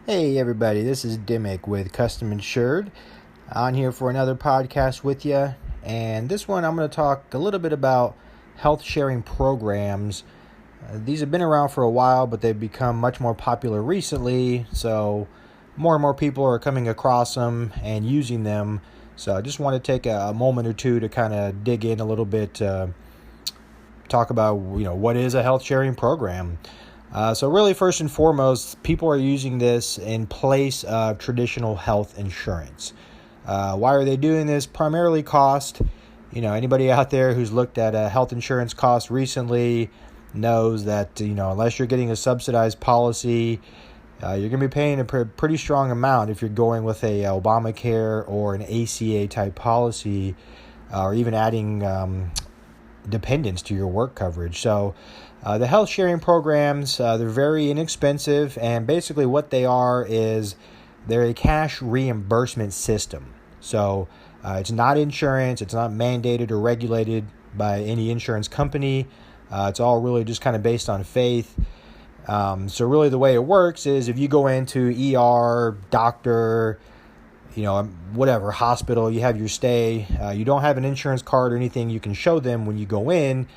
Hey everybody, this is Dimmick with CustomInsured on here for another podcast with you. And this one I'm going to talk a little bit about health sharing programs. These have been around for a while, but they've become much more popular recently. So more and more people are coming across them and using them. So I just want to take a moment or two to kind of dig in a little bit, talk about what is a health sharing program. So really, first and foremost, people are using this in place of traditional health insurance. Why are they doing this? Primarily cost. Anybody out there who's looked at a health insurance cost recently knows that, unless you're getting a subsidized policy, you're going to be paying a pretty strong amount if you're going with a Obamacare or an ACA type policy, or even adding dependents to your work coverage. So the health sharing programs, they're very inexpensive, and basically what they are is they're a cash reimbursement system. So it's not insurance, it's not mandated or regulated by any insurance company. It's all really just kind of based on faith. So really the way it works is if you go into ER, doctor, whatever, hospital, you have your stay, you don't have an insurance card or anything you can show them when you go in.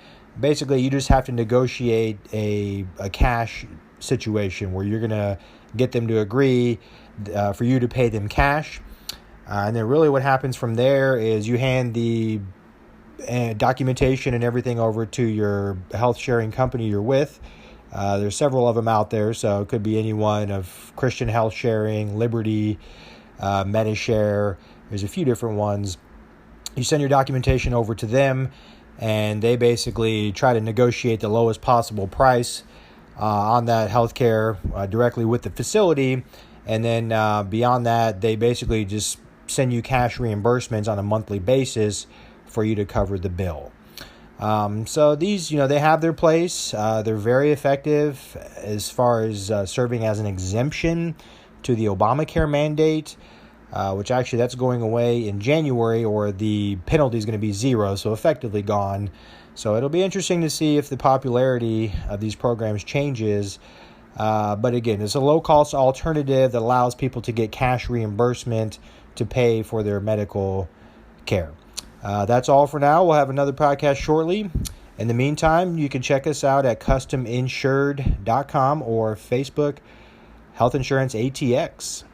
Basically, you just have to negotiate a cash situation where you're going to get them to agree for you to pay them cash. And then really what happens from there is you hand the documentation and everything over to your health sharing company you're with. There's several of them out there, so it could be any one of Christian Health Sharing, Liberty, MediShare. There's a few different ones. You send your documentation over to them, and they basically try to negotiate the lowest possible price on that healthcare directly with the facility. And then beyond that, they basically just send you cash reimbursements on a monthly basis for you to cover the bill. So these, they have their place. They're very effective as far as serving as an exemption to the Obamacare mandate, which actually that's going away in January, or the penalty is going to be zero, so effectively gone. So it'll be interesting to see if the popularity of these programs changes. But again, it's a low-cost alternative that allows people to get cash reimbursement to pay for their medical care. That's all for now. We'll have another podcast shortly. In the meantime, you can check us out at CustomInsured.com or Facebook Health Insurance ATX.